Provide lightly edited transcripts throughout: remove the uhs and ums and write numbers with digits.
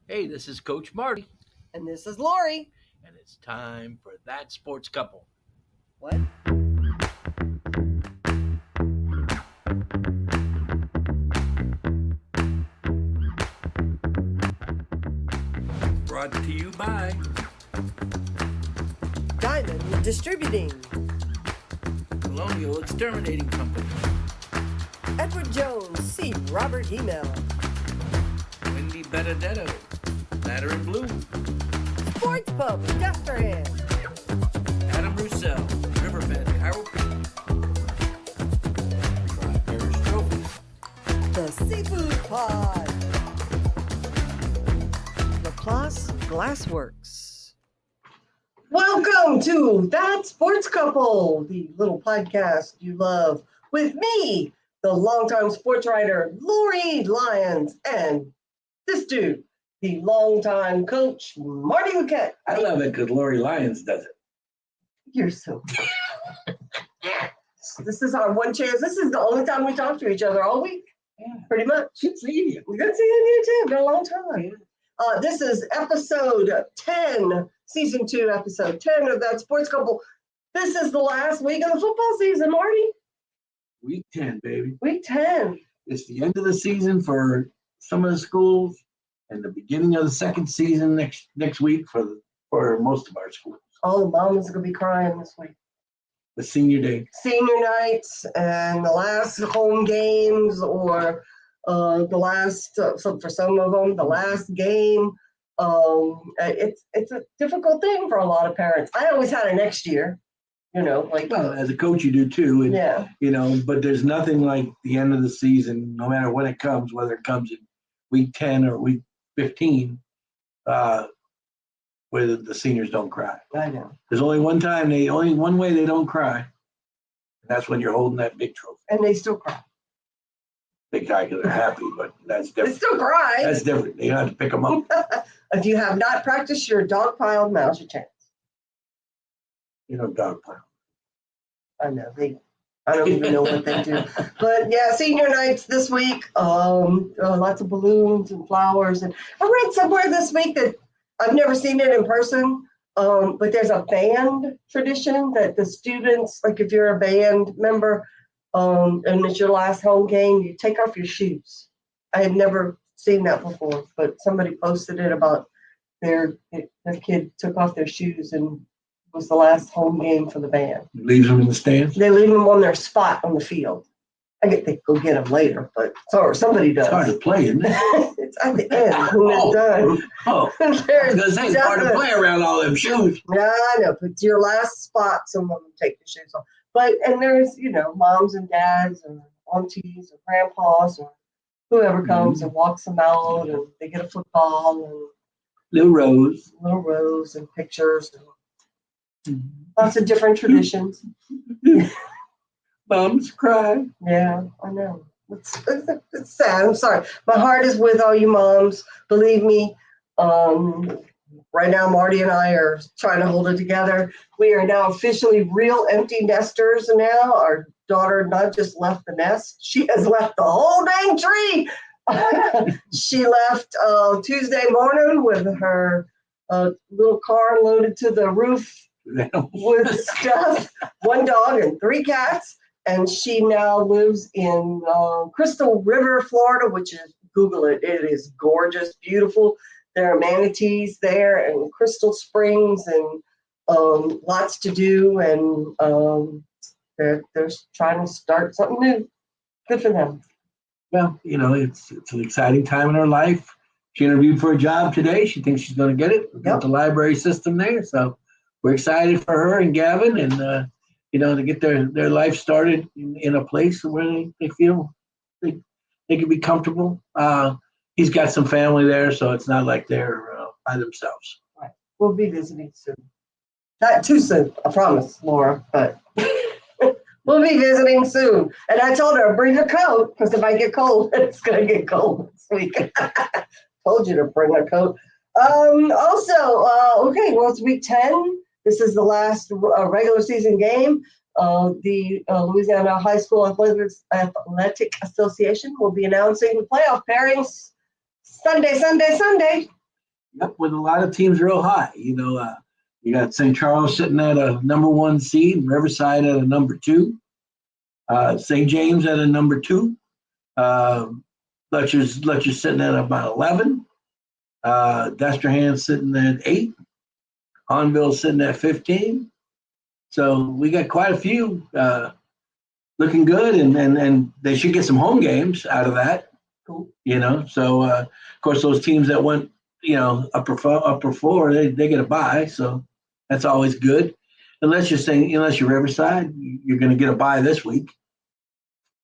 Hey, this is Coach Marty, And this is Lori. and it's time for That Sports Couple. What? Brought to you by Diamond Distributing. Colonial Exterminating Company, Edward Jones, C. Robert Hemel. Wendy Benedetto, Matter in Blue, Sports Pub, Dusterhand. Adam Roussel, Riverbend Chiropractic, Tri-Bears Trophies, The Seafood Pod. Laplace Glassworks. Welcome to That Sports Couple, the little podcast you love, with me, the longtime sports writer, Lori Lyons, and this dude, the longtime coach, Marty Luquette. I love it because Lori Lyons does it. You're so This is our one chance. This is the only time we talk to each other all week, pretty much. Good seeing you. Good seeing you too. Been a long time. This is episode 10, season 2, episode 10 of That Sports Couple. This is the last week of the football season, Marty. Week 10, baby. Week 10. It's the end of the season for some of the schools and the beginning of the second season next week for most of our schools. Oh, Mama's going to be crying this week. The senior day. Senior nights and the last home games, or the last, for some of them, the last game. It's a difficult thing for a lot of parents. I always had a next year, like. Well, as a coach, you do too. And, Yeah. But there's nothing like the end of the season, no matter when it comes, whether it comes in week 10 or week 15, where the seniors don't cry. I know. There's only one way they don't cry. And that's when you're holding that big trophy. And they still cry. Big guy because they're happy, but that's They different. still cry. That's different. You have to pick them up. If you have not practiced your dog pile, now's your chance. Dog pound. I know I don't even know what they do, but yeah, senior nights this week. Lots of balloons and flowers, and I read somewhere this week that I've never seen it in person. But there's a band tradition that the students, like if you're a band member, and it's your last home game, you take off your shoes. I had never seen that before, but somebody posted it about their kid took off their shoes and it was the last home game for the band. Leaves them in the stands. They leave them on their spot on the field. I get they go get them later, but somebody does. It's hard to play, isn't it? It's at the end when it's done. Oh, I was gonna say it's hard to play around all them shoes. Yeah, I know, but it's your last spot, some of them take the shoes off. And there's, moms and dads or aunties or grandpas or whoever comes and walks them out, and they get a football and Little Rose and pictures and lots of different traditions. Moms cry. Yeah, I know. It's sad. I'm sorry. My heart is with all you moms. Believe me. Right now, Marty and I are trying to hold it together. We are now officially real empty nesters now. Our daughter not just left the nest, she has left the whole dang tree. She left Tuesday morning with her little car loaded to the roof with stuff, 1 dog and 3 cats. And she now lives in Crystal River, Florida, which is, Google it, it is gorgeous, beautiful. There are manatees there and Crystal Springs and lots to do. And they're trying to start something new. Good for them. Well, it's an exciting time in her life. She interviewed for a job today. She thinks she's going to get it. We've got the library system there. So we're excited for her and Gavin and, to get their life started in a place where they feel they can be comfortable. He's got some family there, so it's not like they're by themselves. Right. We'll be visiting soon. Not too soon, I promise, Laura, but we'll be visiting soon. And I told her, bring a coat, because if I get cold, it's going to get cold this week. Told you to bring a coat. Okay, well, it's week 10. This is the last regular season game. The Louisiana High School Athletic Association will be announcing the playoff pairings Sunday. Yep, with a lot of teams real high. You got St. Charles sitting at a #1 seed, Riverside at a #2, St. James at a #2, Letcher's sitting at about 11, Destrehan sitting at 8, Hahnville sitting at 15. So we got quite a few looking good, and they should get some home games out of that. Cool. So of course those teams that went upper four, they get a bye, so that's always good. Unless you're Riverside, you're going to get a bye this week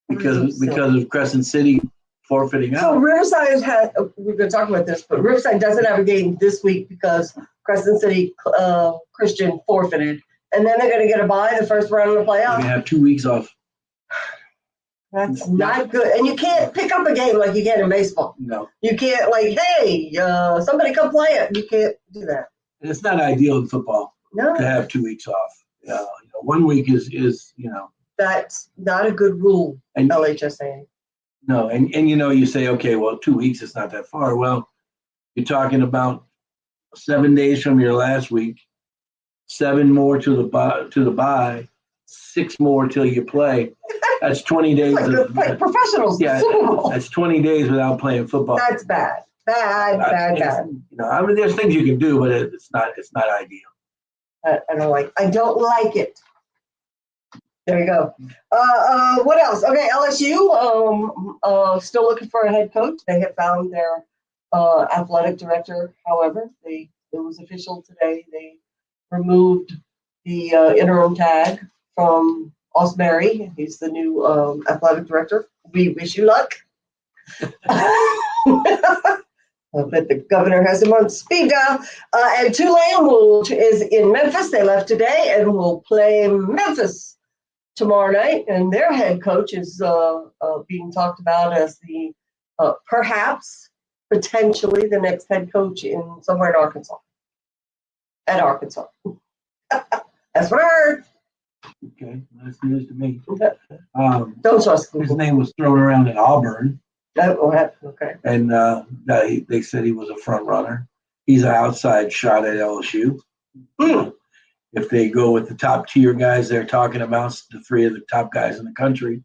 because of Crescent City forfeiting So out. Riverside we're going to talk about this, but Riverside doesn't have a game this week because Crescent City Christian forfeited. And then they're going to get a bye the first round of the You're playoffs. going to have 2 weeks off. That's not good. And you can't pick up a game like you can in baseball. No. You can't hey, somebody come play it. You can't do that. And it's not ideal in football No. to have 2 weeks off. 1 week is. That's not a good rule, And LHSA. no, and you say, okay, well, 2 weeks is not that far. Well, you're talking about 7 days from your last week, 7 more to the bye, 6 more till you play. That's 20 days. Like professionals. Yeah, that's 20 days without playing football. That's bad. Bad. I mean, there's things you can do, but it's not ideal. I don't like it. There you go. What else? Okay, LSU still looking for a head coach. They have found their athletic director. However, it was official today. They removed the interim tag from Osbury. He's the new athletic director. We wish you luck. But the governor has him on speed dial. And Tulane is in Memphis. They left today and will play Memphis tomorrow night. And their head coach is being talked about as the potentially the next head coach in somewhere in Arkansas. At Arkansas. That's what I heard. Okay, that's news to me. Don't trust His Google. name was thrown around at Auburn. Okay. And they said he was a front runner. He's an outside shot at LSU. If they go with the top tier guys they're talking about, the 3 of the top guys in the country,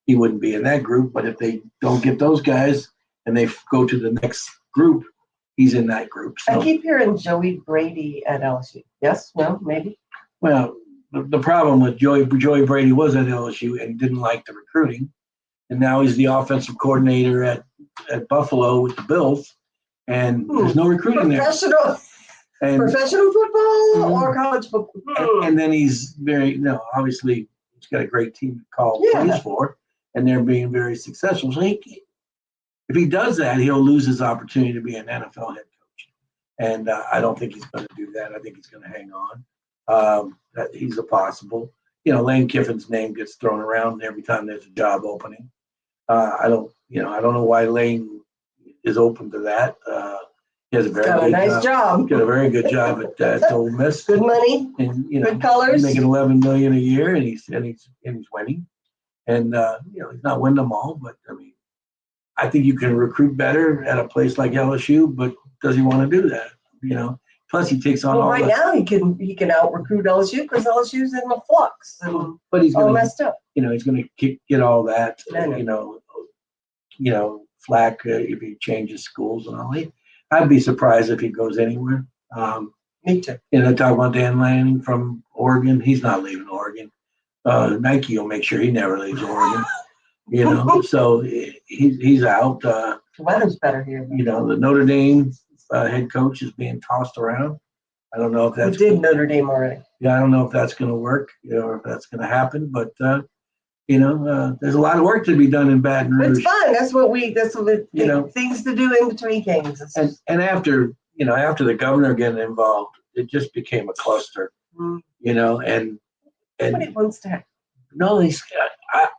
he wouldn't be in that group. But if they don't get those guys and they go to the next group, he's in that group. So, I keep hearing Joey Brady at LSU. Yes? No? Maybe? well, the problem with Joey Brady was at LSU and didn't like the recruiting. And now he's the offensive coordinator at Buffalo with the Bills, and there's no recruiting there. Professional football or college football? And then he's obviously he's got a great team to call plays for, and they're being very successful. So if he does that, he'll lose his opportunity to be an NFL head coach. And I don't think he's going to do that. I think he's going to hang on. He's a possible. Lane Kiffin's name gets thrown around every time there's a job opening. I don't know why Lane is open to that. He has a very nice job. Got a very good job at Ole Miss. Good money. And good colors. Making $11 million a year, and he's winning. And he's not winning them all, but I mean, I think you can recruit better at a place like LSU. But does he want to do that? Plus he takes on all. Right now he can out recruit LSU because LSU's in the flux and but he's all messed up. He's going to get all that. Flack if he changes schools and all. I'd be surprised if he goes anywhere. Me too. Talk about Dan Lanning from Oregon. He's not leaving Oregon. Nike will make sure he never leaves Oregon. So he's out. The weather's better here. The Notre Dame head coach is being tossed around. I don't know if that's. We did Notre Dame already. Yeah, I don't know if that's going to work or if that's going to happen, but there's a lot of work to be done in Baton Rouge. It's fun. That's what things to do in between games. And after the governor getting involved, it just became a cluster. And nobody wants to. No,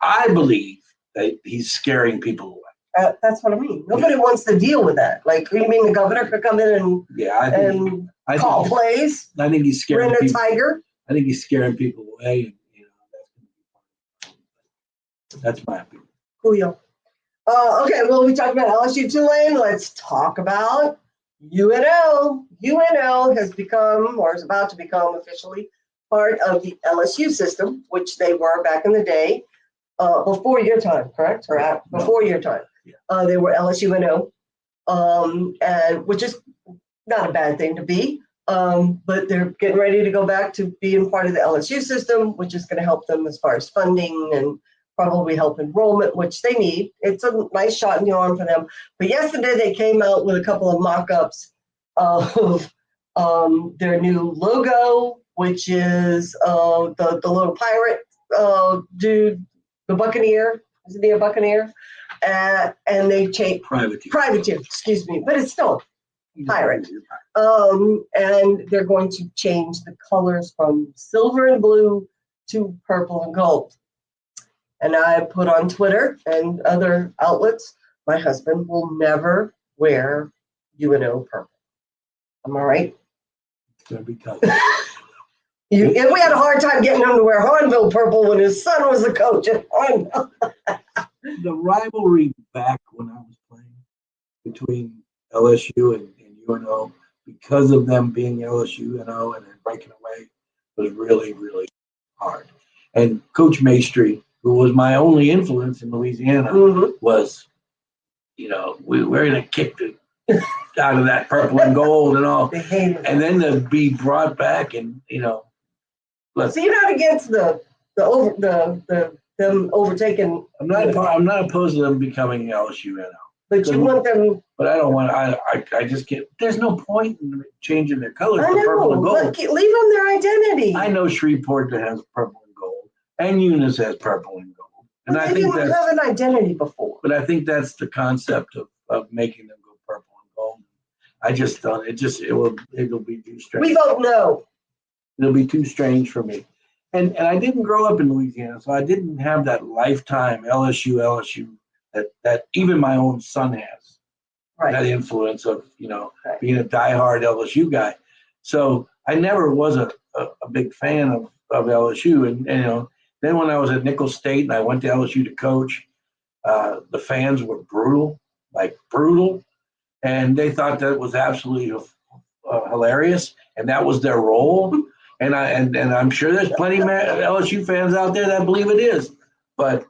I believe that he's scaring people away. That's what I mean. Nobody wants to deal with that. Like, you mean the governor could come in and call plays? I think he's scaring people. Tiger. I think he's scaring people away. That's my opinion. Cool. Okay, well, we talked about LSU Tulane. Let's talk about UNO has become, or is about to become officially, part of the LSU system, which they were back in the day, before your time, correct? Or before your time. Yeah. They were LSUNO, and which is not a bad thing to be. But they're getting ready to go back to being part of the LSU system, which is going to help them as far as funding and probably help enrollment, which they need. It's a nice shot in the arm for them. But yesterday they came out with a couple of mock-ups of their new logo, which is the little pirate dude, the Buccaneer. Isn't he a Buccaneer? And they changed privateer, excuse me, but it's still pirate. And they're going to change the colors from silver and blue to purple and gold. And I put on Twitter and other outlets, my husband will never wear UNO purple. Am I right? It's gonna be tough. And we had a hard time getting him to wear Hornville purple when his son was the coach at Hornville. The rivalry back when I was playing between LSU and UNO, because of them being LSUNO and then breaking away, was really, really hard. And Coach Maestri, who was my only influence in Louisiana, was, we're going to kick the out of that purple and gold and all. And then to be brought back and, So you're not against them overtaking. I'm not opposed to them becoming LSUNO. But you want them. But I don't want. I just can't. There's no point in changing their colors I to purple and know. gold. Leave them their identity. I know Shreveport that has purple and gold, and Eunice has purple and gold. And But I they think didn't have an identity before. But I think that's the concept of making them go purple and gold. I just don't. It'll be too strange. We vote no. It'll be too strange for me. And I didn't grow up in Louisiana, so I didn't have that lifetime LSU that even my own son has. Right. That influence of being a diehard LSU guy. So I never was a big fan of LSU. And then when I was at Nicholls State and I went to LSU to coach, the fans were brutal, and they thought that was absolutely hilarious, and that was their role. And I'm sure there's plenty of LSU fans out there that believe it is, but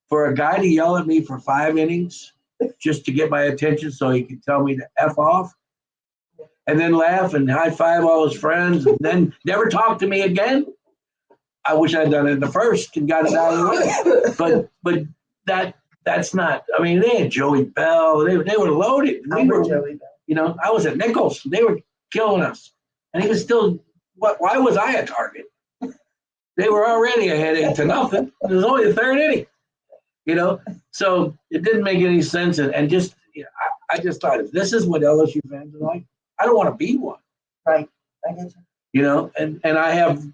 for a guy to yell at me for 5 innings just to get my attention so he could tell me to F off and then laugh and high five all his friends and then never talk to me again. I wish I'd done it in the first and got it out of the way. But that's not, they had Joey Bell. They were loaded. Joey Bell. I was at Nicholls. They were killing us. And he was still, why was I a target? They were already ahead 8-0. It was only the third inning. So it didn't make any sense. And just, I just thought, if this is what LSU fans are like, I don't want to be one. Right. I get you. And I've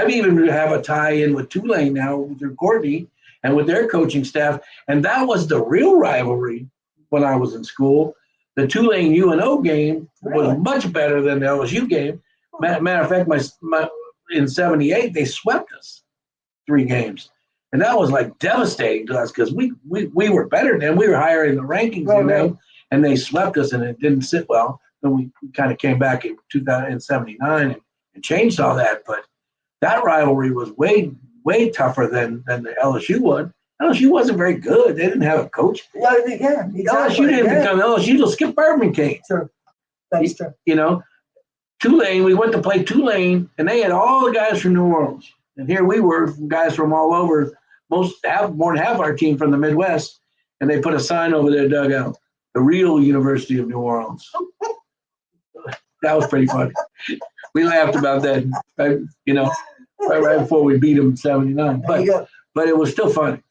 even have a tie-in with Tulane now through Courtney and with their coaching staff. And that was the real rivalry when I was in school. The Tulane UNO game was much better than the LSU game. Matter of fact, my in '78, they swept us 3 games. And that was like devastating to us because we were better than them. We were higher in the rankings than them, and they swept us, and it didn't sit well. Then we kind of came back in 2079 and changed all that. But that rivalry was way tougher than the LSU one. LSU wasn't very good. They didn't have a coach. Yeah, exactly. LSU didn't become LSU till Skip Bertman came. Sure. That's true. Tulane, we went to play Tulane, and they had all the guys from New Orleans. And here we were, guys from all over. More than half our team from the Midwest, and they put a sign over their dugout, the real University of New Orleans. That was pretty funny. We laughed about that, right before we beat them in '79. But it was still funny.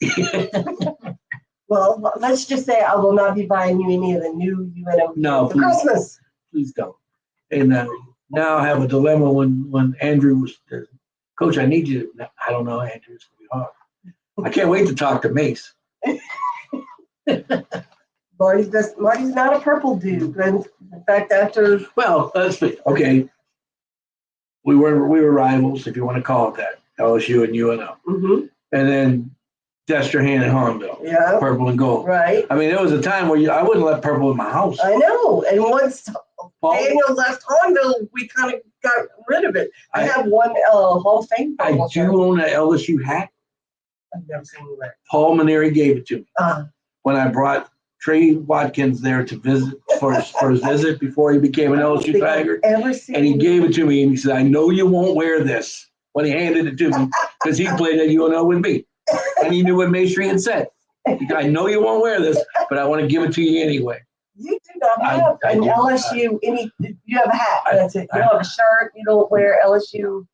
Well, let's just say I will not be buying you any of the new UNO for Christmas. Please don't. And now I have a dilemma when Andrew was Coach, I need you. I don't know, Andrew. It's going to be hard. I can't wait to talk to Mace. Marty's not a purple dude. And in fact, after let's see. Okay, we were rivals, if you want to call it that, LSU and UNO. Mm-hmm. And Destrehan and Hornbill, Yeah, purple and gold. right. I mean, there was a time where I wouldn't let purple in my house. I know. And once Paul, Daniel left Hornbill, we kind of got rid of it. I I- have one Hall of Fame I purple shirt. do own an LSU hat. I've never seen you wear. Paul Maneri gave it to me Uh, when I brought Trey Watkins there to visit for his visit before he became an LSU Tiger. Ever seen? And he gave it to me and he said, I know you won't wear this when he handed it to me because he played at UNO with me. And he knew what Maestri had said. He said, I know you won't wear this, but I want to give it to you anyway. You do not have I an do not. LSU. You have a hat. That's it. You don't have a shirt. You don't wear LSU.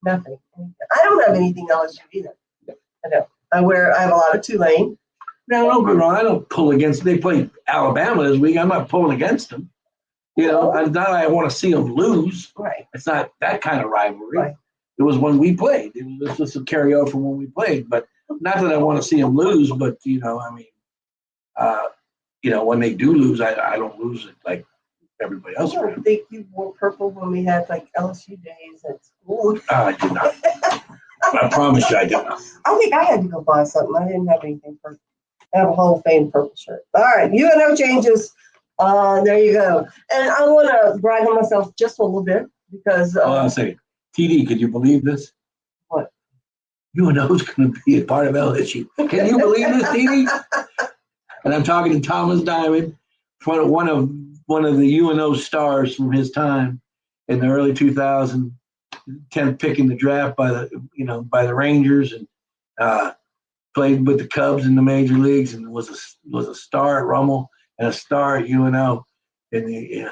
Nothing. I don't have anything LSU either. I know. I have a lot of Tulane. Now, don't get me wrong. I don't pull against. They play Alabama this week. I'm not pulling against them. You know, No. it's not that I want to see them lose. Right. It's not that kind of rivalry. Right. It was when we played. It was just a carryover from when we played. But not that I want to see them lose. But you know, I mean, when they do lose, I don't lose it like everybody I else. don't think you wore purple when we had like LSU days at school. I did not. I promise you, I did not. I think I had to go buy something. I didn't have anything purple. I have a Hall of Fame purple shirt. All right, UNO changes. There you go. And I want to brag on myself just a little bit because. Hold on a second. TD, could you believe this? What? UNO is going to be a part of LSU. Can you believe this, TD? And I'm talking to Thomas Diamond, one of the UNO stars from his time in the early 2000s, 10th pick in the draft by the Rangers, and played with the Cubs in the major leagues, and was a star at Rummel and a star at UNO. And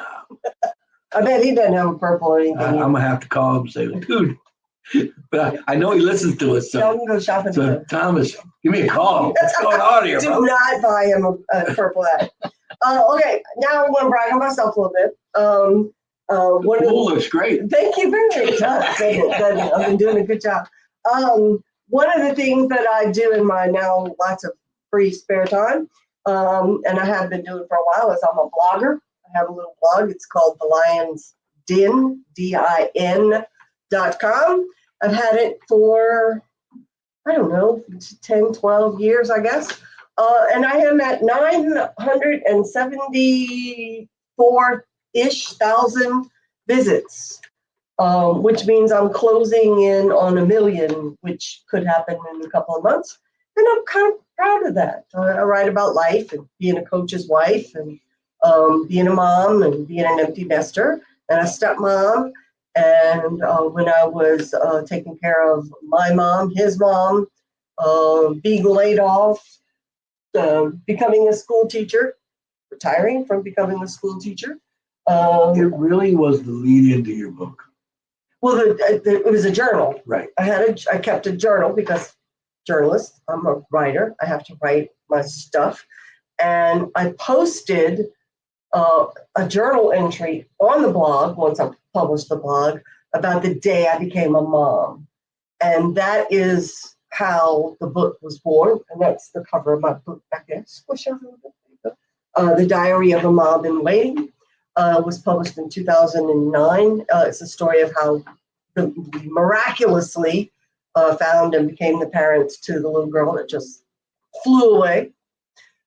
I bet he doesn't have a purple or anything. I'm gonna have to call him and say, dude. But I know he listens to us, Tell so, him to go shopping. so Thomas, give me a call. What's going on here, Do bro? not buy him a purple hat. Okay, now I'm going to brag on myself a little bit. The pool looks great. Thank you very much. I've been doing a good job. One of the things that I do in my now lots of free spare time, and I have been doing for a while, is I'm a blogger. I have a little blog. It's called The Lion's Den, DIN.com. I've had it for, I don't know, 10, 12 years, I guess. And I am at 974-ish thousand visits, which means I'm closing in on 1 million, which could happen in a couple of months. And I'm kind of proud of that. I write about life and being a coach's wife and being a mom and being an empty nester and a stepmom. And when I was taking care of my mom, his mom, being laid off, becoming a school teacher, retiring from becoming a school teacher. It really was the lead into your book. Well, it was a journal. Right. I kept a journal because journalist, I'm a writer. I have to write my stuff. And I posted a journal entry on the blog once I published the blog about the day I became a mom. And that is how the book was born. And that's the cover of my book back there. Squish over a little bit. The Diary of a Mom in Waiting was published in 2009. It's a story of how we miraculously found and became the parents to the little girl that just flew away.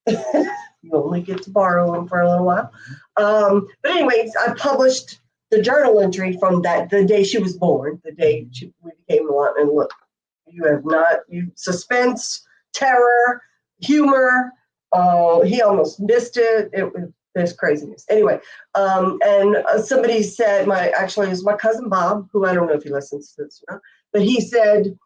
You only get to borrow them for a little while. But anyways, I published the journal entry from the day she was born, the day we became one. And look, suspense, terror, humor. He almost missed it. There's craziness. Anyway, and somebody said, actually it was my cousin Bob, who I don't know if he listens to this or not, but he said,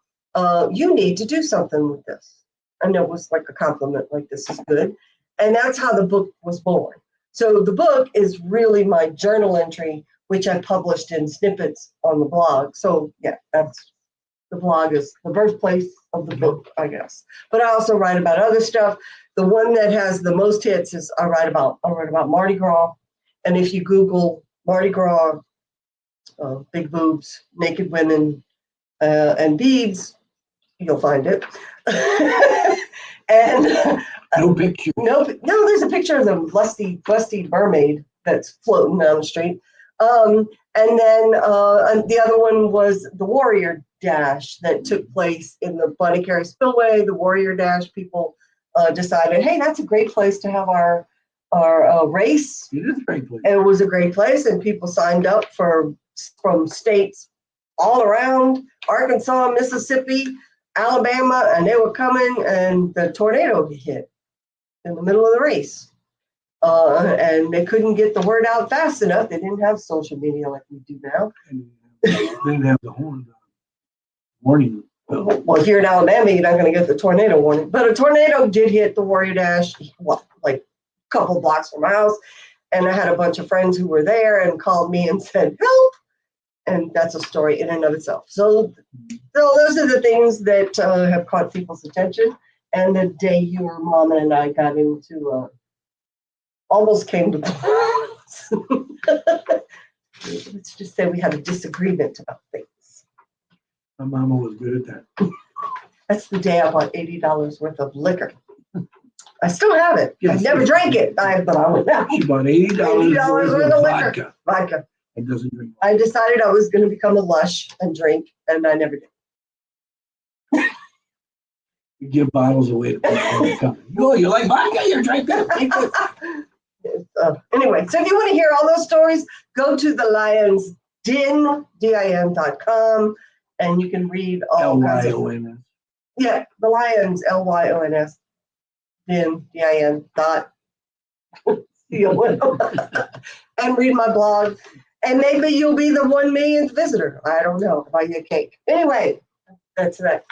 you need to do something with this. And it was like a compliment, like this is good. And that's how the book was born. So the book is really my journal entry, which I published in snippets on the blog. So yeah, the blog is the birthplace of the book, I guess. But I also write about other stuff. The one that has the most hits is I write about Mardi Gras. And if you Google Mardi Gras, big boobs, naked women, and beads, you'll find it. And no picture. No, there's a picture of the lusty mermaid that's floating down the street. And then and the other one was the Warrior Dash that took place in the Bonnie Carey Spillway. The Warrior Dash people decided, hey, that's a great place to have our race. It is a great place. It was a great place, and people signed up from states all around, Arkansas, Mississippi, Alabama, and they were coming, and the tornado hit in the middle of the race. And they couldn't get the word out fast enough. They didn't have social media like we do now. They didn't have the warning. Well, here in Alabama, you're not going to get the tornado warning. But a tornado did hit the Warrior Dash, like a couple blocks from my house. And I had a bunch of friends who were there and called me and said, help. And that's a story in and of itself. So those are the things that have caught people's attention. And the day your mom and I got into almost came to let's just say we had a disagreement about things. My mama was good at that. That's the day I bought $80 worth of liquor. I still have it. Yes. I never drank it, but I would now. She bought $80 worth of liquor. Vodka. And doesn't drink. I decided I was going to become a lush and drink, and I never did. You give bottles away to people. Oh, you like vodka? You drink that? Anyway, so if you want to hear all those stories, go to the Lions din.com, and you can read all kinds of. LYONS. Yeah, the Lions, LYONS, din dot and read my blog, and maybe you'll be the 1 millionth visitor. I don't know. Buy you a cake. Anyway, that's that.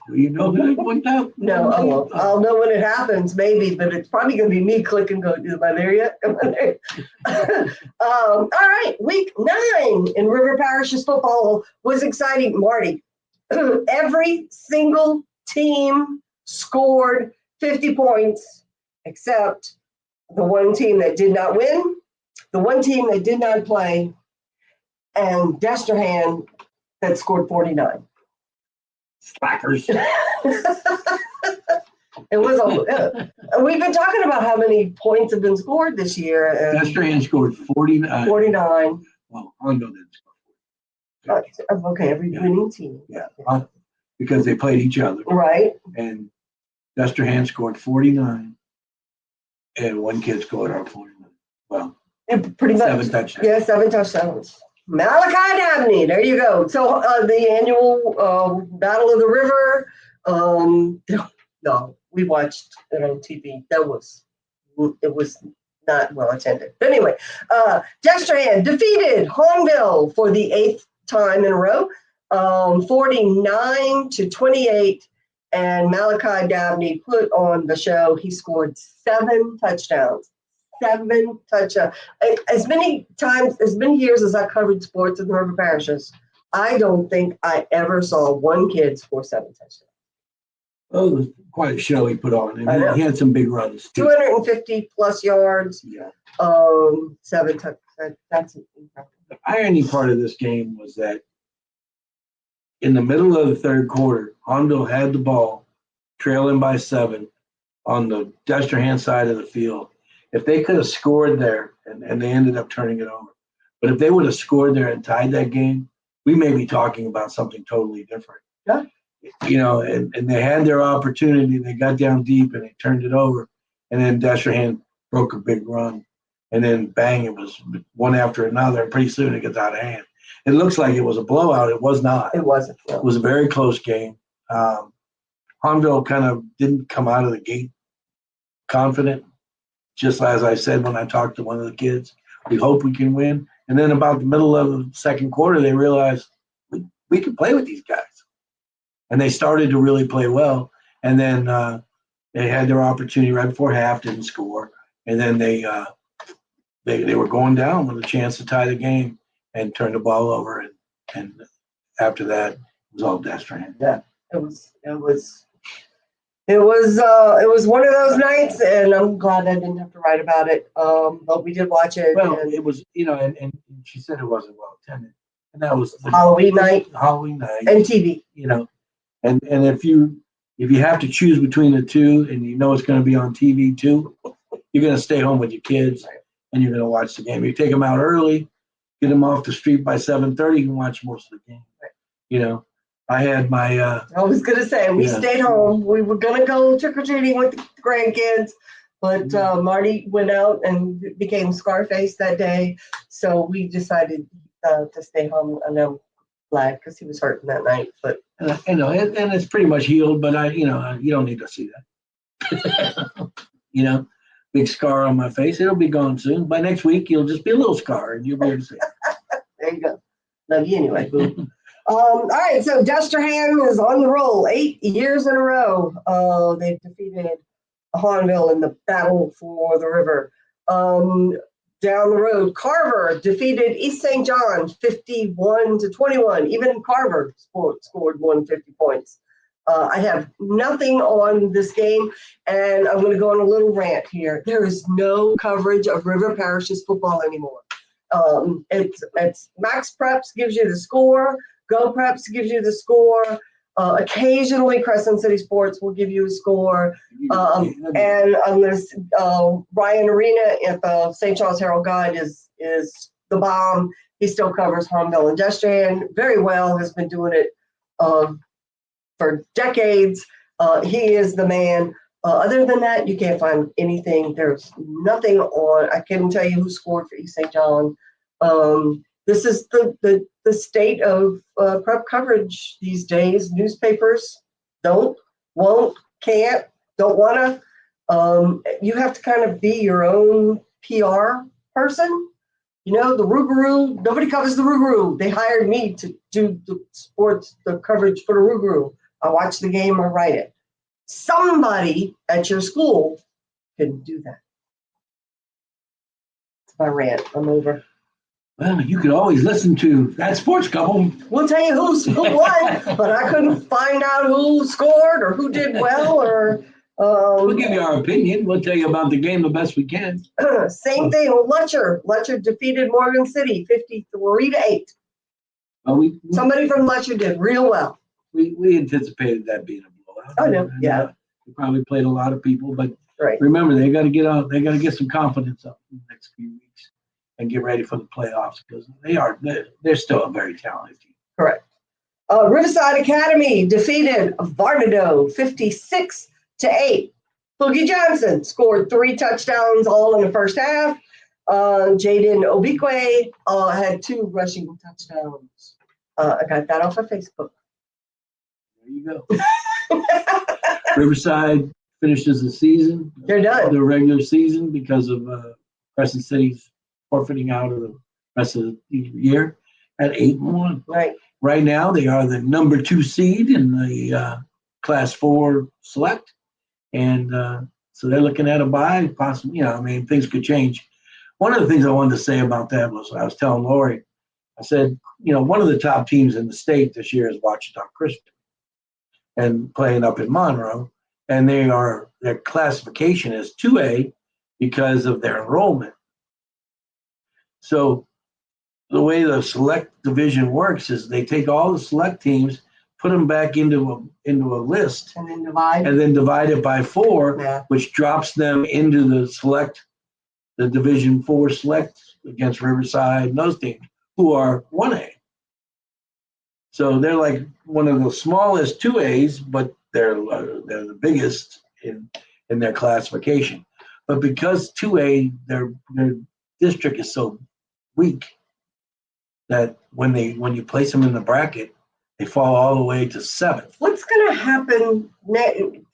Well, you know that one time? No, I won't. I'll know when it happens, maybe, but it's probably going to be me clicking, go, am I there yet? Am I there? All right, week 9 in River Parishes football was exciting. Marty, every single team scored 50 points except the one team that did not win, the one team that did not play, and Destrehan that scored 49. Slackers. It was we've been talking about how many points have been scored this year. Destrehan scored 49. 49. Well, Hondo didn't score 49. Okay, every winning team. Yeah, because they played each other. Right. And Destrehan scored 49, and one kid scored on 49. Well, pretty much 7 touchdowns. Yeah, 7 touchdowns. Malachi Dabney, there you go. So the annual Battle of the River. No, we watched it on TV. It was not well attended. But anyway, Destrehan defeated Hornville for the 8th time in a row, 49-28. And Malachi Dabney put on the show. He scored 7 touchdowns. 7 touchdowns. As many years as I covered sports in the River Parishes, I don't think I ever saw one kid score 7 touchdowns. Oh, it was quite a show he put on. And he had some big runs. 250 plus yards. Yeah. 7 touchdowns. That's incredible. The irony part of this game was that in the middle of the third quarter, Hondo had the ball, trailing by 7 on the Destrehan side of the field. If they could have scored there, and they ended up turning it over, but if they would have scored there and tied that game, we may be talking about something totally different. Yeah. You know, and they had their opportunity. They got down deep and they turned it over. And then Destrehan broke a big run. And then bang, it was one after another. And pretty soon it gets out of hand. It looks like it was a blowout. It was not. It wasn't. No. It was a very close game. Hondo kind of didn't come out of the gate confident. Just as I said when I talked to one of the kids, we hope we can win. And then about the middle of the second quarter, they realized we can play with these guys. And they started to really play well. And then they had their opportunity right before half, didn't score. And then they were going down with a chance to tie the game and turn the ball over. And after that, it was all Destrehan. Yeah, it was one of those nights, and I'm glad I didn't have to write about it. But we did watch it. Well, it was, and she said it wasn't well attended. And that was Halloween night. And TV. And if you have to choose between the two and you know it's going to be on TV too, you're going to stay home with your kids and you're going to watch the game. You take them out early, get them off the street by 7:30, you can watch most of the game. You know, I had my. I was gonna say we Yeah. stayed home. We were gonna go trick or treating with the grandkids, but Marty went out and became Scarface that day, so we decided to stay home. And I'm glad because he was hurting that night. But and it's pretty much healed. But you don't need to see that. You know, big scar on my face. It'll be gone soon. By next week, you'll just be a little scar, and you'll be able to see it. there you go. Love you anyway, boo. All right, so Destrehan is on the roll 8 years in a row. They've defeated Hahnville in the battle for the river. Down the road, Carver defeated East St. John 51-21. Even Carver scored 150 points. I have nothing on this game, and I'm going to go on a little rant here. There is no coverage of River Parish's football anymore. It's Max Preps gives you the score. Go Preps gives you the score. Occasionally, Crescent City Sports will give you a score. And I'm going to Ryan Arena at the St. Charles Herald Guide is the bomb. He still covers Hahnville and Destrehan very well. Has been doing it for decades. He is the man. Other than that, you can't find anything. There's nothing on. I can't tell you who scored for East St. John. This is the state of prep coverage these days. Newspapers don't, won't, can't, don't want to. You have to kind of be your own PR person. You know, the Rougarou, nobody covers the Rougarou. They hired me to do the coverage for the Rougarou. I watch the game, I write it. Somebody at your school can do that. It's my rant. I'm over. Well, you could always listen to That Sports Couple. We'll tell you who won, but I couldn't find out who scored or who did well or. We'll give you our opinion. We'll tell you about the game the best we can. Same thing with Letcher. Letcher defeated Morgan City 53-8. Somebody from Letcher did real well. We anticipated that being a blowout. Oh no, yeah. We probably played a lot of people, but right. Remember they got to get out. They got to get some confidence up in the next few weeks and get ready for the playoffs because they're still a very talented team. Correct. Riverside Academy defeated Varnado 56-8. Boogie Johnson scored 3 touchdowns all in the first half. Jaden Obique had 2 rushing touchdowns. I got that off of Facebook. There you go. Riverside finishes the season. They're done. The regular season because of Crescent City's forfeiting out of the rest of the year at 8-1. Right. Right now, they are the number 2 seed in the Class 4 select, and so they're looking at a bye. Possibly, things could change. One of the things I wanted to say about that was I was telling Lori, I said, one of the top teams in the state this year is Ouachita Christian, and playing up in Monroe, and their classification is 2A because of their enrollment. So the way the select division works is they take all the select teams, put them back into a list, And then divide it by 4, which drops them into the Division 4 select against Riverside and those teams who are 1A. So they're like one of the smallest 2As, but they're the biggest in their classification. But because 2A, their district is so weak that when you place them in the bracket, they fall all the way to 7th. What's going to happen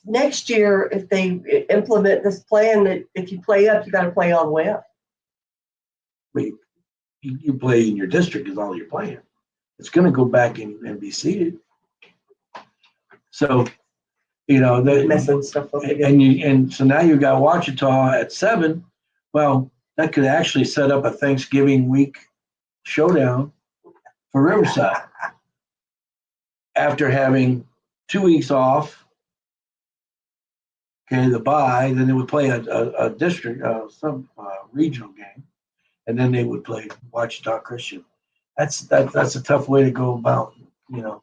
next year if they implement this plan that if you play up, you got to play all the way up? You play in your district is all you're playing. It's going to go back and be seeded. So, messing stuff up again. And so now you've got Ouachita at 7. Well, that could actually set up a Thanksgiving week showdown for Riverside. After having 2 weeks off, the bye, then they would play a district, some regional game, and then they would play Ouachita Christian. That's a tough way to go about, the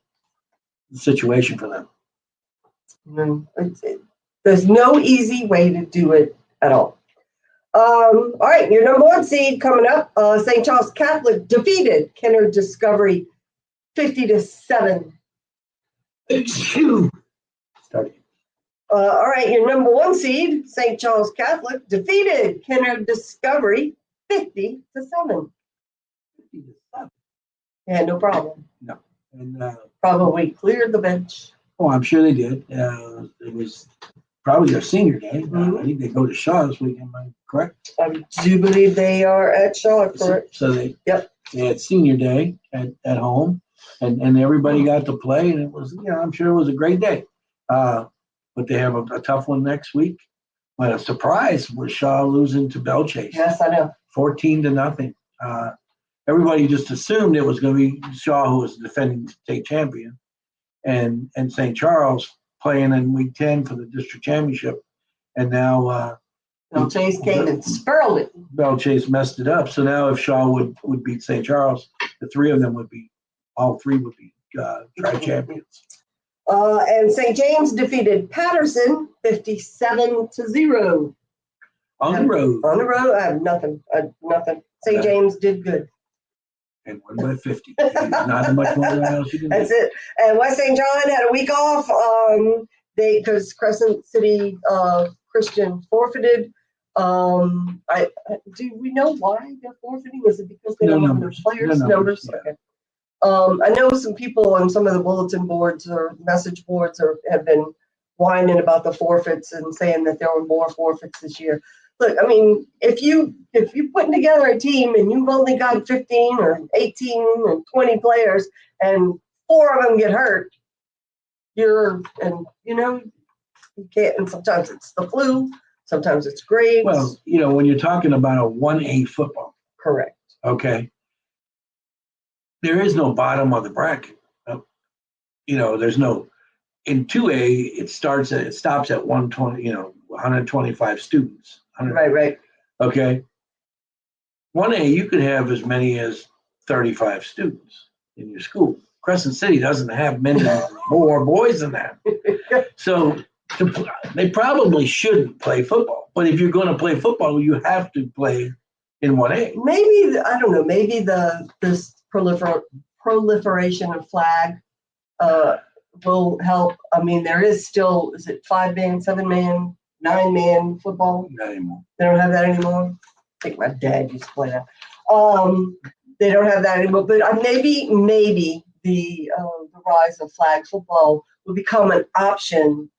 situation for them. There's no easy way to do it at all. All right, your number one seed coming up. St. Charles Catholic defeated Kenner Discovery 50-7. Start. All right, your number one seed, St. Charles Catholic, defeated Kenner Discovery 50-7. Yeah, no problem. No. And Probably cleared the bench. oh, I'm sure they did. It was probably their senior day. Mhm. I think they go to Shaw this weekend. Am I correct? I do believe they are at Shaw, correct? So they Yep. they had senior day at home, and everybody got to play, and it was, I'm sure it was a great day. But they have a tough one next week. But a surprise was Shaw losing to Bell Chase, Yes, I know. 14-0. Everybody just assumed it was going to be Shaw who was the defending state champion, and St. Charles playing in week 10 for the district championship, and now Bill Chase came and spurled it. Bell Chase messed it up. So now if Shaw would beat St. Charles, the three of them would be, all three would be tri champions. And St. James defeated Patterson 57-0. On the road. On the road, I have nothing. Nothing. St. Okay. James did good. And won by 50. Not much more else you can do. That's it. And West St. John had a week off. Because Crescent City Christian forfeited. Do we know why they're forfeiting? Is it because they No don't have numbers. enough players? No numbers, yeah. Okay. I know some people on some of the bulletin boards or message boards have been whining about the forfeits and saying that there were more forfeits this year. Look, I mean, if you're putting together a team and you've only got 15 or 18 or 20 players and 4 of them get hurt, you can't. And sometimes it's the flu, sometimes it's grades. Well, when you're talking about a 1A football, correct. okay, there is no bottom of the bracket. There's no, in 2A, it stops at 120, 125 students. Right. Okay. 1A, you could have as many as 35 students in your school. Crescent City doesn't have many more boys than that. So they probably shouldn't play football. But if you're going to play football, you have to play in 1A. Maybe, I don't know, maybe this proliferation of flag will help. I mean, there is still, is it 5-man, 7-man, 9-man football? Not anymore. They don't have that anymore. I think my dad used to play that. They don't have that anymore. But maybe the rise of flag football will become an option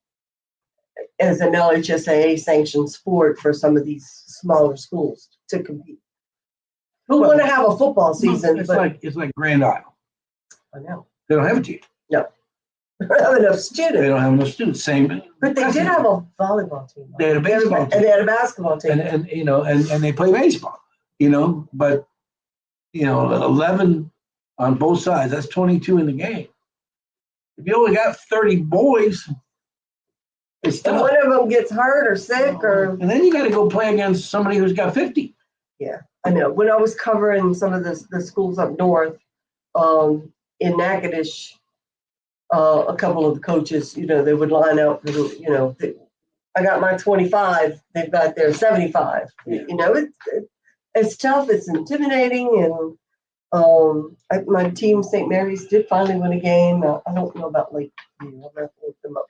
as an LHSAA sanctioned sport for some of these smaller schools to compete. Who want to have a football season? It's like Grand Isle. I know. They don't have a team. No. They don't have enough students. They don't have enough students. Same. But they did have a volleyball team. They had a baseball team. And they had a basketball team. And they play baseball. But 11 on both sides. That's 22 in the game. If you only got 30 boys, it's And tough. one of them gets hurt or sick or. And then you got to go play against somebody who's got 50. Yeah, I know. When I was covering some of the schools up north, in Natchitoches, a couple of the coaches, they would line up. I got my 25. They've got their 75. Yeah. It's tough. It's intimidating, and my team, St. Mary's, did finally win a game. I don't know about Lakeview. I'll have to look them up.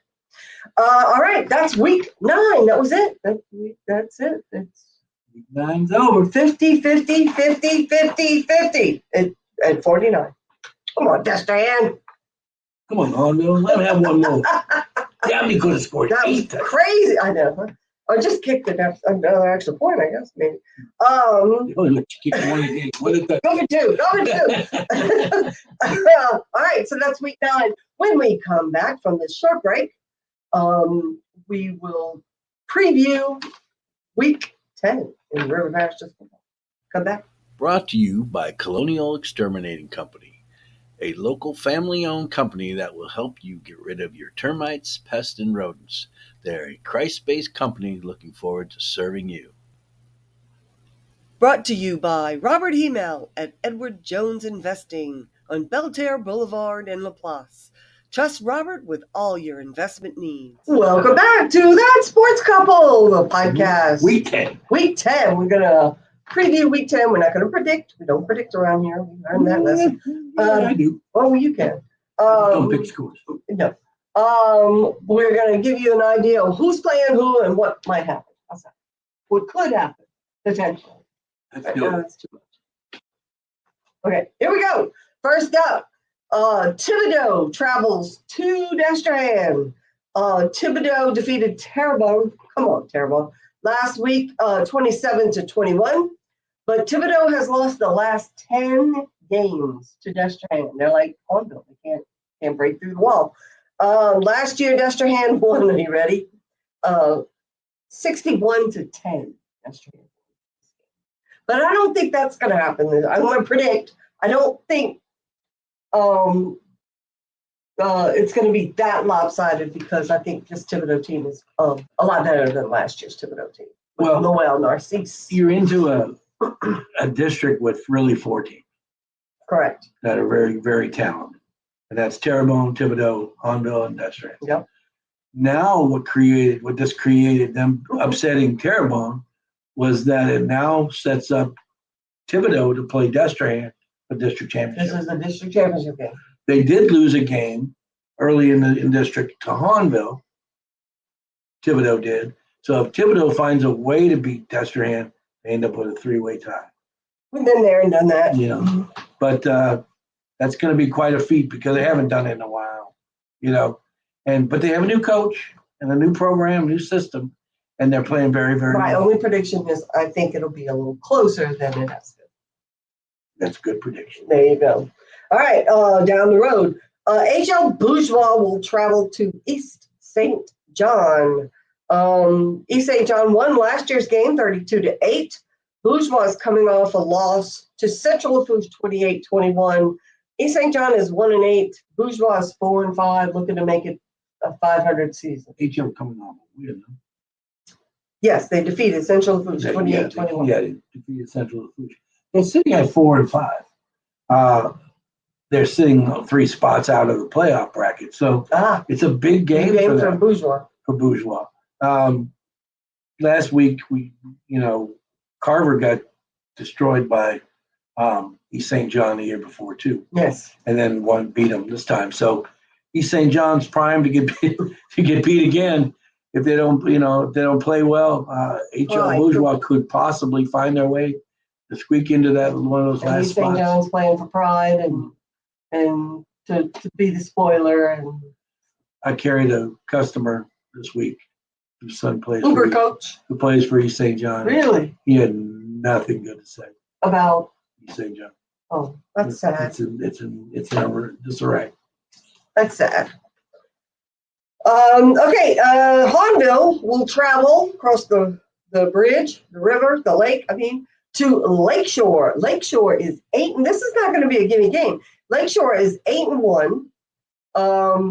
All right, that's week 9. That was it. That's it. It's 9's over. 50 at 49. Come on, Destan. Come on, Arnold. Let him have one more. Gabby could have scored That was 8. crazy. I know. I just kicked another extra point, I guess, maybe. Oh, look, you kicked one again. What is that? Go for 2. All right, so that's week 9. When we come back from this short break, we will preview week 10 in River Parish. Come back. Brought to you by Colonial Exterminating Company, a local family-owned company that will help you get rid of your termites, pests, and rodents. They're a Christ-based company looking forward to serving you. Brought to you by Robert Hemel at Edward Jones Investing on Belterre Boulevard in Laplace. Trust Robert with all your investment needs. Welcome back to That Sports Couple, the podcast. Week 10. Week 10. We're going to preview week 10. We're not going to predict. We don't predict around here. We learned that lesson. I do. Oh, you can. Don't pick scores. No. We're going to give you an idea of who's playing who and what might happen. How's that? What could happen, potentially. Let's do it. That's too much. Okay, here we go. First up, Thibodeau travels to Destrehan. Thibodeau defeated Terrebonne. Come on, Terrebonne. Last week, 27-21. But Thibodeau has lost the last 10 games to Destrehan. They're like Hornbill. They can't break through the wall. Last year, Destrehan won. Are you ready? 61-10. Destrehan. But I don't think that's going to happen. I'm going to predict. I don't think it's going to be that lopsided because I think this Thibodeau team is a lot better than last year's Thibodeau team. Well, Noel Narcisse. You're into a district with really 4 teams. Correct. That are very, very talented. And that's Terrebonne, Thibodeau, Hornbill, and Destrehan. Yep. Now what this created them upsetting Terrebonne was that it now sets up Thibodeau to play Destrehan for district championship. This is the district championship game. They did lose a game early in district to Hornbill. Thibodeau did. So if Thibodeau finds a way to beat Destrehan, they end up with a 3-way tie. We've been there and done that. You know, but that's going to be quite a feat because they haven't done it in a while. You know, but they have a new coach and a new program, new system, and they're playing very, very My well. only prediction is I think it'll be a little closer than it has been. That's a good prediction. There you go. All right, down the road. HL Bourgeois will travel to East St. John. East St. John won last year's game 32-8. Bourgeois is coming off a loss to Central Lafourche 28-21. East St. John is 1-8. Bourgeois is 4-5, looking to make it a 500 season. HL coming on. We don't know. Yes, they defeated Central Lafourche 28-21. Yeah, they defeated Central Lafourche. They're sitting at 4-5. They're sitting 3 spots out of the playoff bracket. So it's a big game for them. For Bourgeois. Last week, Carver got destroyed by East St. John the year before too. Yes. And then beat them this time. So East St. John's primed to get beat again if they don't play well. HL Bourgeois could possibly find their way to squeak into that one of those last East St. spots. John's playing for pride and to be the spoiler. And I carried a customer this week whose son plays Uber coach. Who plays for East St. John. Really? He had nothing good to say About East St. John. Oh, that's sad. It's in disarray. That's sad. Okay, Hornbill will travel across the bridge, the river, the lake, to Lakeshore. Lakeshore is 8, and this is not going to be a gimme game. Lakeshore is 8-1.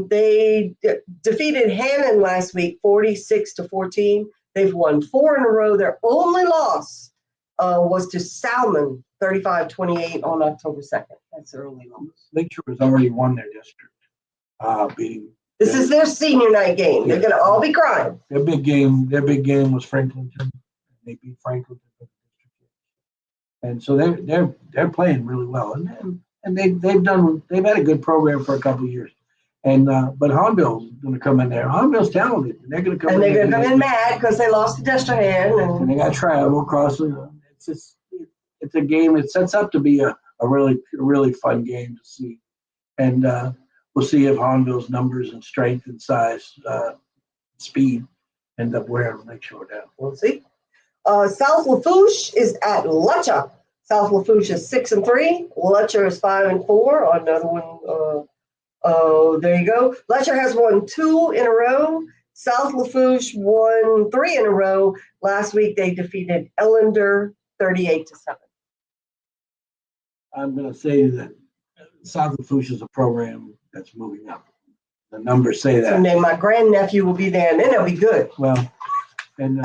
They defeated Hannon last week, 46-14. They've won 4 in a row. Their only loss was to Salmon, 35-28 on October 2nd. That's their only loss. Lakeshore has already won their district, beating. This is their senior night game. They're going to all be crying. Their big game was Franklinton. They beat Franklinton for the district. And so they're playing really well, and they've had a good program for a couple of years. And but Hornbill's going to come in there. Hornbill's talented, and they're going to come. And they're going to come in mad because they lost to Destrehan, and they got to travel across. It's a game. It sets up to be a really fun game to see, and we'll see if Hornbill's numbers and strength and size, speed, end up wearing Lakeshore down. We'll see. South Lafourche is at Lutcher. South Lafourche is 6-3. Lutcher is 5-4. Another one. There you go. Lutcher has won 2 in a row. South Lafourche won 3 in a row. Last week they defeated Ellender 38-7. I'm going to say that South Lafourche is a program that's moving up. The numbers say that. Someday my grandnephew will be there, and then it'll be good. Well, and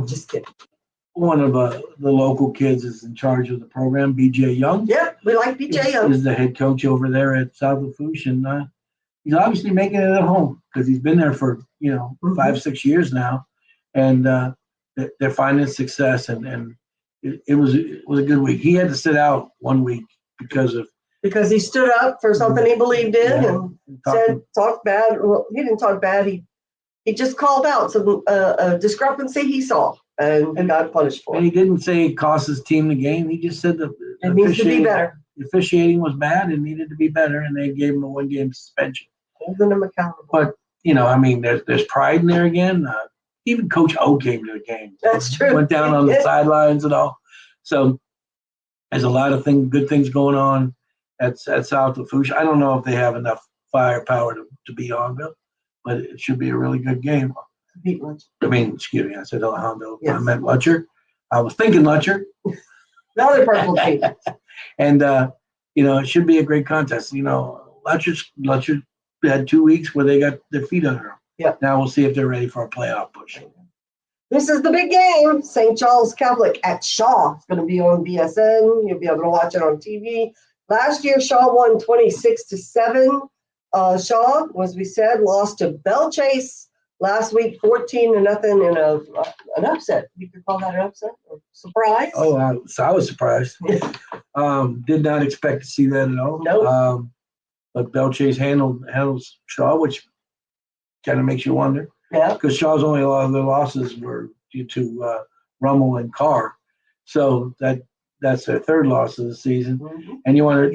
Just kidding. One of the local kids is in charge of the program, BJ Young. Yep, we like BJ Young. Is the head coach over there at South Lafourche, and he's obviously making it at home because he's been there for 5-6 years now, and they're finding success. And it was a good week. He had to sit out 1 week because he stood up for something he believed in and talked bad. Well, he didn't talk bad. He just called out some a discrepancy he saw and got punished for it. And he didn't say it cost his team the game. He just said it needs to be better. The officiating was bad and needed to be better, and they gave him a 1-game suspension. Holding him accountable. But there's pride in there again. Even Coach O came to the game. That's true. Went down on the sidelines and all. So there's a lot of good things going on at South Lafourche. I don't know if they have enough firepower to beat Hondo, but it should be a really good game. Excuse me, I said Hondo. Yes. I meant Lutcher. I was thinking Lutcher. Another purple team. And it should be a great contest. Lutcher had 2 weeks where they got their feet under them. Yeah. Now we'll see if they're ready for a playoff push. This is the big game. St. Charles Catholic at Shaw. It's going to be on BSN. You'll be able to watch it on TV. Last year, Shaw won 26-7. Shaw, as we said, lost to Belle Chase last week, 14-0 in an upset. You could call that an upset or surprise. Oh, so I was surprised. Did not expect to see that at all. Nope. But Belle Chase handles Shaw, which kind of makes you wonder. Yeah. Because Shaw's only a lot of their losses were due to Rummel and Carr. So that's their third loss of the season. Mm-hmm. And you wonder,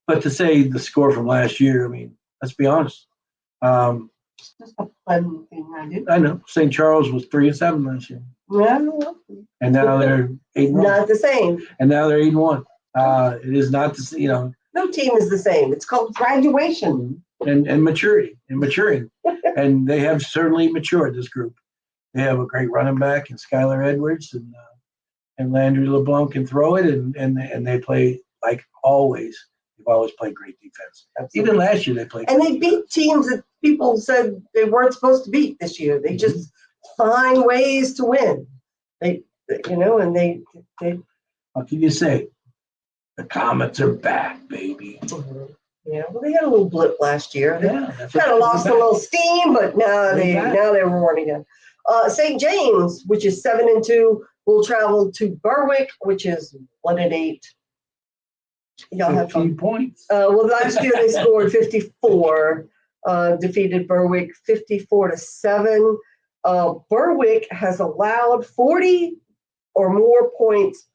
but to say the score from last year, let's be honest. It's just a fun thing I do. I know. St. Charles was 3-7 last year. Yeah. And now they're 8-1. Not the same. And now they're 8-1. It is not the same, No team is the same. It's called graduation. And maturity and maturing. And they have certainly matured, this group. They have a great running back in Skylar Edwards, and Landry LeBlanc can throw it, and they play like always. They've always played great defense. Absolutely. Even last year they played. And they beat teams that people said they weren't supposed to beat this year. They just find ways to win. And they. What can you say? The Comets are back, baby. Mm-hmm. Yeah, well, they had a little blip last year. They kind of lost a little steam, but now they're roaring again. St. James, which is 7-2, will travel to Berwick, which is 1-8. Y'all have 15 points. Well, last year they scored 54, defeated Berwick 54-7. Berwick has allowed 40 or more points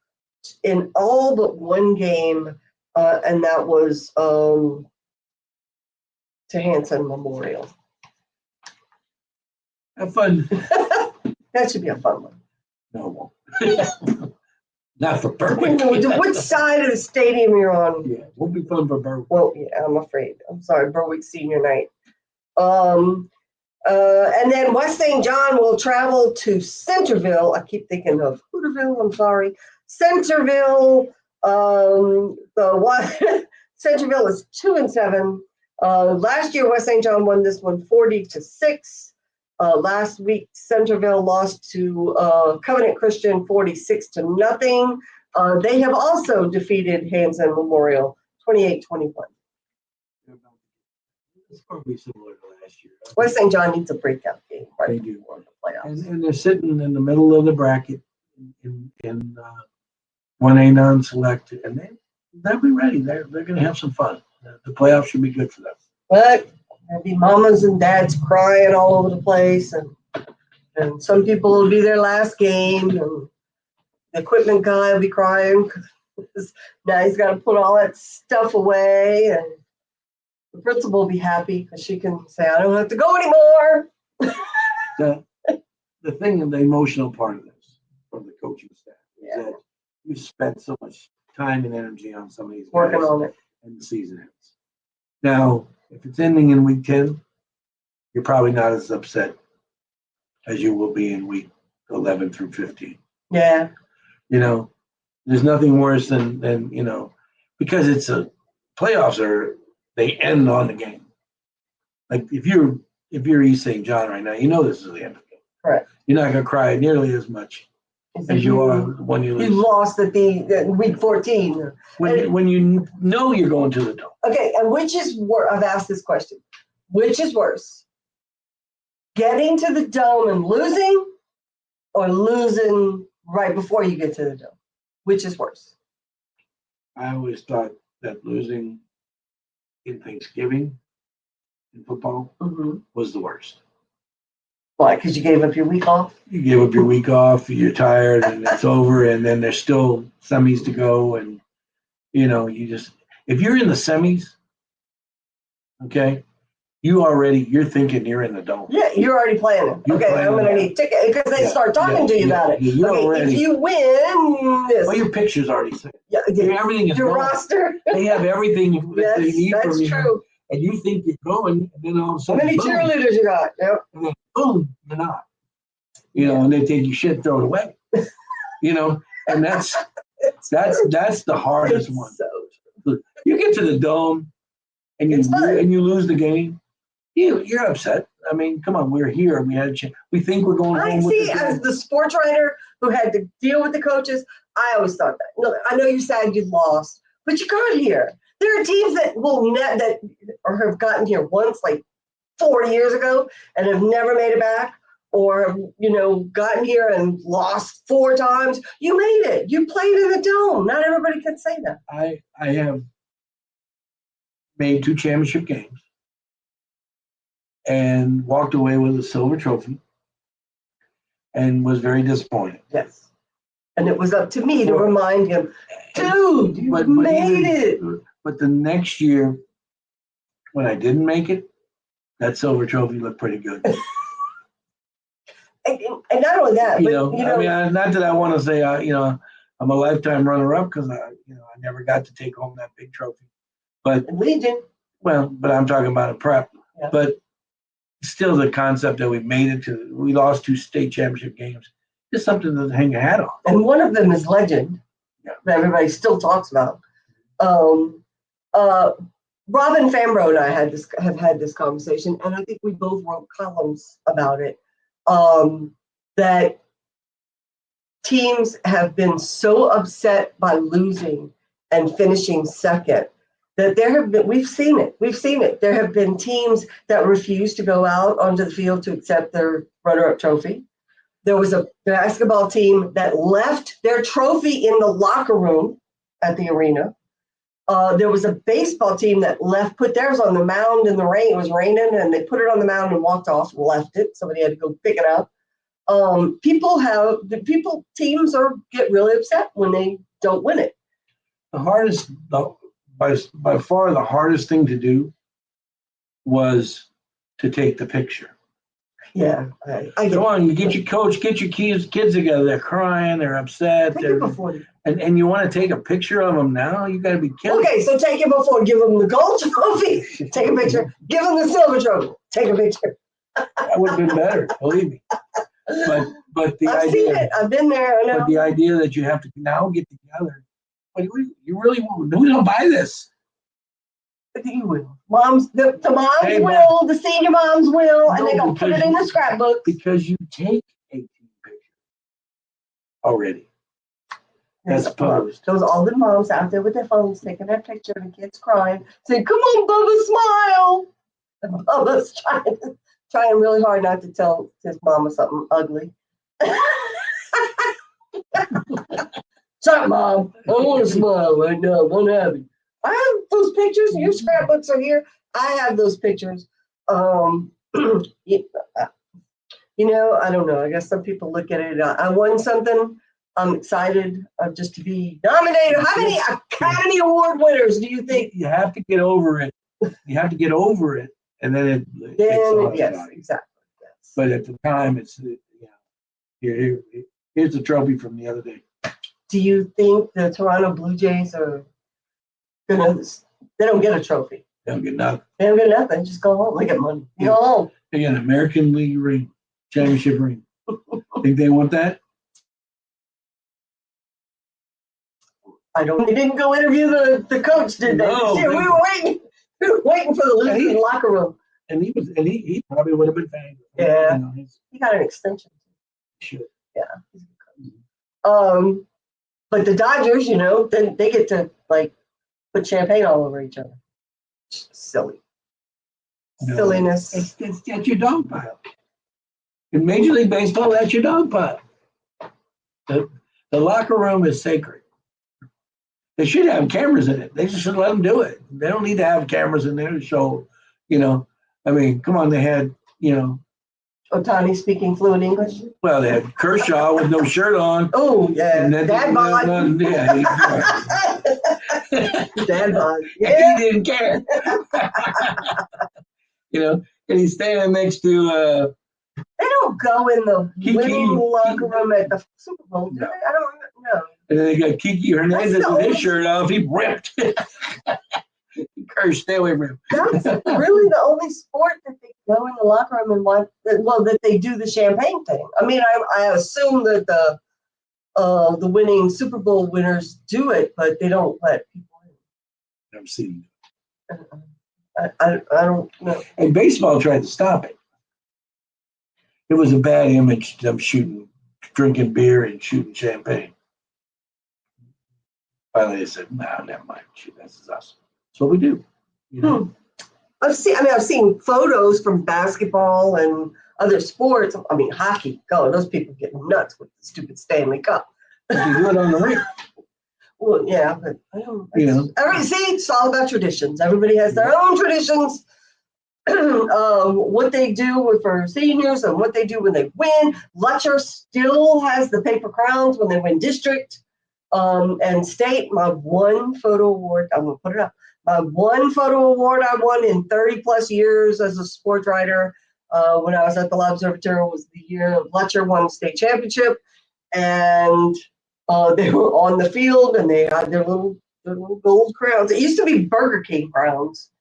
in all but one game. And that was to Hanson Memorial. Have fun. That should be a fun one. No, not for Berwick. Which side of the stadium you're on? Yeah, won't be fun for Berwick. Well, yeah, I'm afraid. I'm sorry, Berwick senior night. And then West St. John will travel to Centerville. I keep thinking of Hooterville. I'm sorry. Centerville. Centerville is 2-7. Last year, West St. John won this one 40-6. Last week, Centerville lost to Covenant Christian 46-0. They have also defeated Hanson Memorial 28-21. It's probably similar to last year. West St. John needs a breakout game, right? They do. For the playoffs. And they're sitting in the middle of the bracket in 1A non-select, and they'll be ready. They're going to have some fun. The playoffs should be good for them. But there'll be mamas and dads crying all over the place, and some people will be their last game, and the equipment guy will be crying because now he's got to put all that stuff away, and the principal will be happy because she can say, I don't have to go anymore. The thing and the emotional part of this from the coaching staff is that you spent so much time and energy on some of these working on it, and the season ends. Now, if it's ending in week 10, you're probably not as upset as you will be in week 11 through 15. Yeah. There's nothing worse than because it's playoffs they end on the game. Like if you're East St. John right now, this is the end of the game. Correct. You're not gonna cry nearly as much as you are when you lose. You lost at the week 14. When you know you're going to the dome. Okay, and which is I've asked this question. Which is worse? Getting to the dome and losing, or losing right before you get to the dome? Which is worse? I always thought that losing in Thanksgiving in football was the worst. Why? Because you gave up your week off? You give up your week off, you're tired, and it's over, and then there's still semis to go, and you just if you're in the semis, okay, you're thinking you're in the dome. Yeah, you're already planning. Okay, I'm going to need tickets because they start talking to you about it. You're okay, already, if you win this. Well, your picture's already set. Yeah, Everything is your going. roster. They have everything that they need from you. That's true. And you think you're going, and then all of a How sudden, many boom, cheerleaders you got? Yep. and then boom, you're not. And they take your shit, throw it away. And that's the hardest one. So You get to the dome and you lose the game. You're upset. I mean, come on, we're here. We had a chance. We think we're going home with the game. As the sports writer who had to deal with the coaches, I always thought that. No, I know you said you lost, but you got here. There are teams that or have gotten here once, like 40 years ago, and have never made it back, or gotten here and lost 4 times. You made it. You played in the dome. Not everybody can say that. I have made 2 championship games and walked away with a silver trophy and was very disappointed. Yes. And it was up to me to remind him, dude, you made it. But the next year, when I didn't make it, that silver trophy looked pretty good. And not only that, I mean, not that I want to say, I'm a lifetime runner-up because I never got to take home that big trophy. But Legion. Well, but I'm talking about a prep. Yeah. But still, the concept that we lost 2 state championship games is something to hang your hat on. And one of them is Legend, that everybody still talks about. Robin Fambro and I have had this conversation, and I think we both wrote columns about it. That teams have been so upset by losing and finishing second that we've seen it. There have been teams that refuse to go out onto the field to accept their runner-up trophy. There was a basketball team that left their trophy in the locker room at the arena. There was a baseball team that put theirs on the mound in the rain. It was raining, and they put it on the mound and walked off and left it. Somebody had to go pick it up. Teams get really upset when they don't win it. By far the hardest thing to do was to take the picture. Yeah, I Come on, you get your coach, get your kids together. They're crying, they're upset, and you want to take a picture of them now? You got to be kidding. Okay, so take it before. Give them the gold trophy. Take a picture. Give them the silver trophy. Take a picture. That would have been better, believe me. But the I've idea, seen it. I've been there. I know. But the idea that you have to now get together, but you really won't. We don't buy this. You will. The moms will. The senior moms will, and they're gonna put it in the scrapbook because you take 18 pictures already. That's posed. Those all the moms out there with their phones taking that picture and the kids crying, saying, "Come on, Bubba, smile." And Bubba's trying really hard not to tell his mama something ugly. Sorry, Mom. I don't want to smile right now. I want to have it. I have those pictures. Your scrapbooks are here. I have those pictures. I don't know. I guess some people look at it. I won something. I'm excited just to be nominated. How many Academy Award winners do you think? You have to get over it. You have to get over it, and then yes, exactly. Yes. But at the time, it's here's the trophy from the other day. Do you think the Toronto Blue Jays are gonna? They don't get a trophy. They don't get nothing. They don't get nothing. Just go home. They get money. Go home. They get an American League ring, championship ring. Think they want that? I don't. They didn't go interview the coach, did they? No, we were waiting. We were waiting for the loser in the locker room. And he probably would have been fine. Yeah. He got an extension. Sure. Yeah. But the Dodgers, then they get to put champagne all over each other. Silly. No, Silliness. That's your dog pile. In Major League Baseball, that's your dog pile. The locker room is sacred. They should have cameras in it. They just should let them do it. They don't need to have cameras in there to show, I mean, come on, they had, Otani speaking fluent English. well, they had Kershaw with no shirt on. Oh, yeah. And then, Dad bod. Dad bod. He Yeah. didn't care. And he's standing next to They don't go in the Kiki. winning locker room at the Super Bowl, do No. they? I don't know. and then they got Kiki Hernandez That's the with his only- shirt off. He ripped. Curse, stay away from him. That's really the only sport that they go in the locker room and watch. Well, that they do the champagne thing. I mean, I assume that the winning Super Bowl winners do it, but they don't let people Never seen in. I don't know. And baseball tried to stop it. It was a bad image, them drinking beer and shooting champagne. Finally, they said, "No, never mind. Shoot, this is us. That's what we do." I've seen photos from basketball and other sports. I mean, hockey. God, those people get nuts with the stupid Stanley Cup. But you do it on the rink. Well, yeah, but I don't. See, You it's all about traditions. Everybody has their own traditions. What they do for seniors and what they do when they win. Lutcher still has the paper crowns when they win district and state. My one photo award, I'm going to put it up. My one photo award I won in 30 plus years as a sports writer when I was at the Law Observatory was the year Lutcher won state championship. And they were on the field and they had their little gold crowns. It used to be Burger King crowns.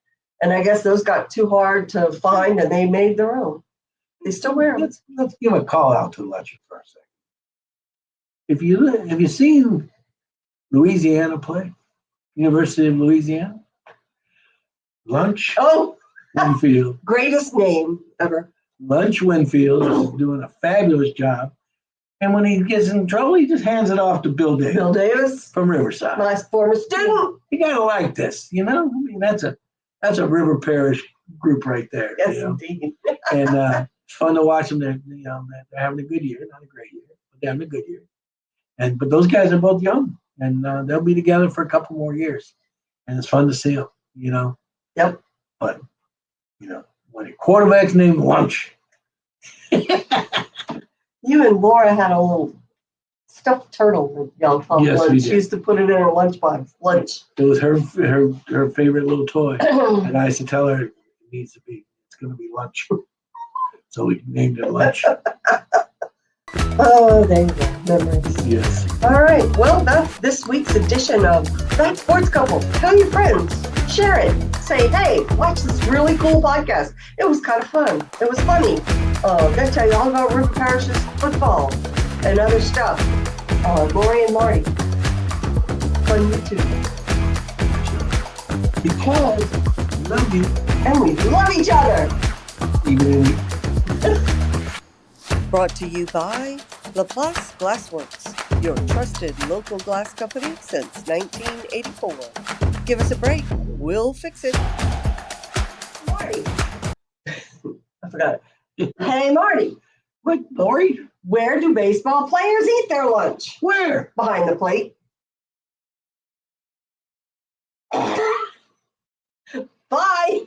And I guess those got too hard to find and they made their own. They still wear them. Let's give a call out to Lutcher for a second. Have you seen Louisiana play? University of Louisiana? Lunch Oh, Winfield. greatest name ever. Lunch Winfield is doing a fabulous job. And when he gets in trouble, he just hands it off to Bill Davis Bill Davis, from Riverside. my former student. You gotta like this, I mean, that's a River Parish group right there. Yes, indeed. And it's fun to watch them. They're having a good year, not a great year, but they're having a good year. But those guys are both young, and they'll be together for a couple more years, and it's fun to see them. Yep. But when a quarterback's named Lunch. You and Laura had a little stuffed turtle that y'all called Yes, we lunch. did. She used to put it in her lunchbox. Lunch. It was her favorite little toy, and I used to tell her it's going to be Lunch. So we named it Lunch. Oh, there you go. Memories. Yes. All right. Well, that's this week's edition of That Sports Couple. Tell your friends. Share it. Say, hey, watch this really cool podcast. It was kind of fun. It was funny. They'll tell you all about River Parish's football and other stuff. Lori and Marty. Fun YouTube. Because we love you. And we love each other. Even Brought to you by LaPlace Glassworks, your trusted local glass company since 1984. Give us a break. We'll fix it. Marty. I forgot it. Hey, Marty. what, Lori? Where do baseball players eat their lunch? Where? Behind the plate. Bye.